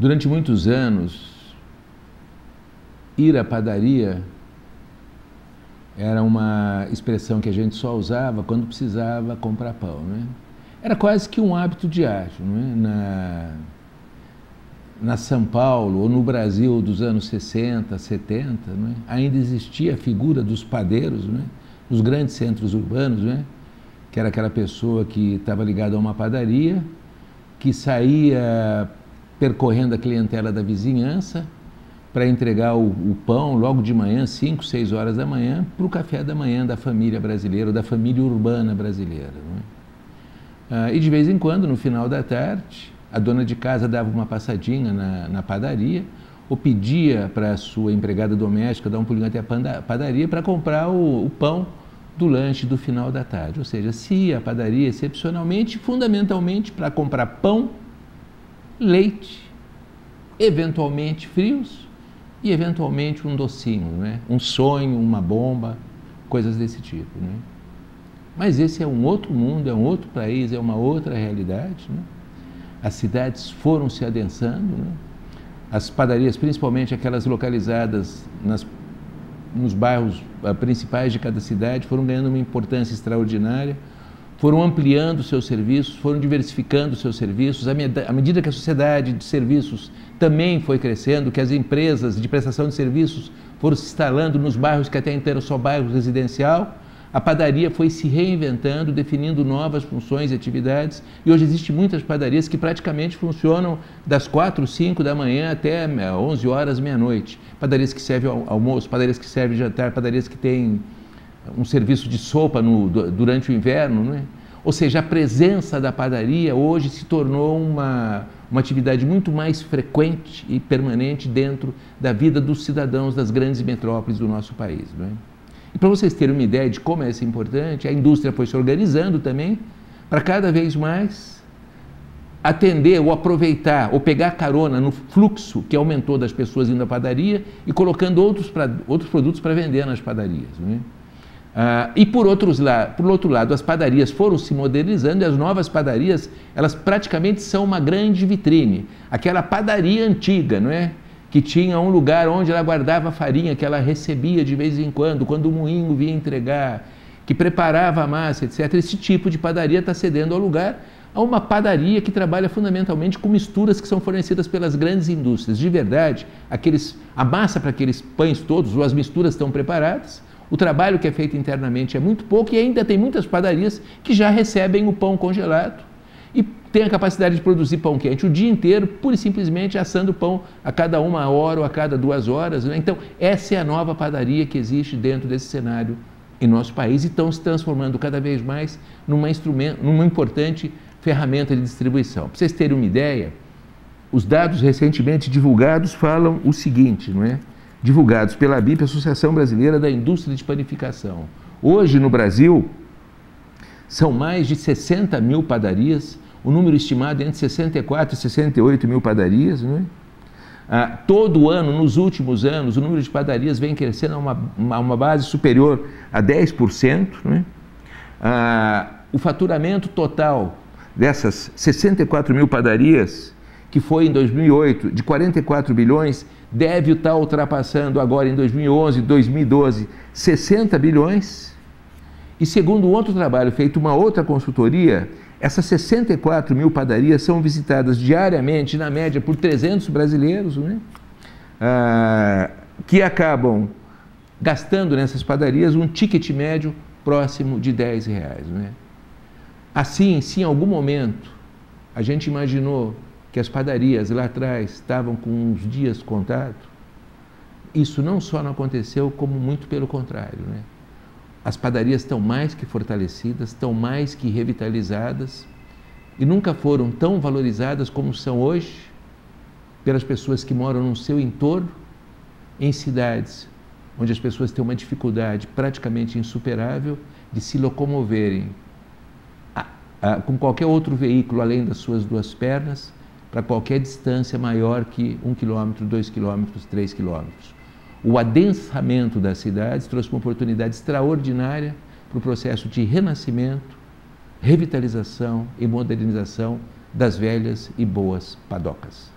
Durante muitos anos, ir à padaria era uma expressão que a gente só usava quando precisava comprar pão, né? Era quase que um hábito diário, né? Na São Paulo ou no Brasil dos anos 60, 70, né? Ainda existia a figura dos padeiros, né? Nos grandes centros urbanos, né? Que era aquela pessoa que estava ligada a uma padaria, que saía percorrendo a clientela da vizinhança para entregar o pão logo de manhã, 5, 6 horas da manhã, para o café da manhã da família brasileira, ou da família urbana brasileira. Não é? E de vez em quando, no final da tarde, a dona de casa dava uma passadinha na padaria, ou pedia para a sua empregada doméstica dar um pulinho até a padaria para comprar o pão do lanche do final da tarde. Ou seja, se ia à padaria excepcionalmente, fundamentalmente para comprar pão, leite, eventualmente frios, e eventualmente um docinho, né? Um sonho, uma bomba, coisas desse tipo, né? Mas esse é um outro mundo, é um outro país, é uma outra realidade, né? As cidades foram se adensando, né? As padarias, principalmente aquelas localizadas nos bairros principais de cada cidade, foram ganhando uma importância extraordinária, foram ampliando seus serviços, foram diversificando seus serviços, à medida que a sociedade de serviços também foi crescendo, que as empresas de prestação de serviços foram se instalando nos bairros que até então eram só bairros residencial, a padaria foi se reinventando, definindo novas funções e atividades, e hoje existem muitas padarias que praticamente funcionam das 4, 5 da manhã até 11 horas, meia-noite. Padarias que servem almoço, padarias que servem jantar, padarias que têm um serviço de sopa durante o inverno, não é? Ou seja, a presença da padaria hoje se tornou uma atividade muito mais frequente e permanente dentro da vida dos cidadãos das grandes metrópoles do nosso país, não é? E para vocês terem uma ideia de como é isso importante, a indústria foi se organizando também para cada vez mais atender ou aproveitar ou pegar carona no fluxo que aumentou das pessoas indo à padaria e colocando outros produtos para vender nas padarias, não é? E por outro lado, as padarias foram se modernizando e as novas padarias, elas praticamente são uma grande vitrine. Aquela padaria antiga, não é? Que tinha um lugar onde ela guardava a farinha, que ela recebia de vez em quando o moinho vinha entregar, que preparava a massa, etc. Esse tipo de padaria está cedendo ao lugar a uma padaria que trabalha fundamentalmente com misturas que são fornecidas pelas grandes indústrias. De verdade, a massa para aqueles pães todos, ou as misturas estão preparadas, o trabalho que é feito internamente é muito pouco e ainda tem muitas padarias que já recebem o pão congelado e tem a capacidade de produzir pão quente o dia inteiro, pura e simplesmente assando pão a cada 1 hora ou a cada 2 horas, né? Então, essa é a nova padaria que existe dentro desse cenário em nosso país e estão se transformando cada vez mais numa importante ferramenta de distribuição. Para vocês terem uma ideia, os dados recentemente divulgados falam o seguinte, não é? Divulgados pela ABIP, Associação Brasileira da Indústria de Panificação. Hoje, no Brasil, são mais de 60 mil padarias, o número estimado é entre 64 e 68 mil padarias, não é? Todo ano, nos últimos anos, o número de padarias vem crescendo a uma base superior a 10%, não é? O faturamento total dessas 64 mil padarias, que foi em 2008 de 44 bilhões, deve estar ultrapassando agora em 2011, 2012, 60 bilhões. E segundo outro trabalho feito uma outra consultoria, essas 64 mil padarias são visitadas diariamente, na média, por 300 brasileiros, né? Que acabam gastando nessas padarias um ticket médio próximo de R$10. Né? Assim, se em algum momento a gente imaginou que as padarias lá atrás estavam com uns dias contados, isso não só não aconteceu, como muito pelo contrário, né? As padarias estão mais que fortalecidas, estão mais que revitalizadas e nunca foram tão valorizadas como são hoje pelas pessoas que moram no seu entorno, em cidades onde as pessoas têm uma dificuldade praticamente insuperável de se locomoverem com qualquer outro veículo além das suas 2 pernas, para qualquer distância maior que 1 quilômetro, 2 quilômetros, 3 quilômetros. O adensamento das cidades trouxe uma oportunidade extraordinária para o processo de renascimento, revitalização e modernização das velhas e boas padocas.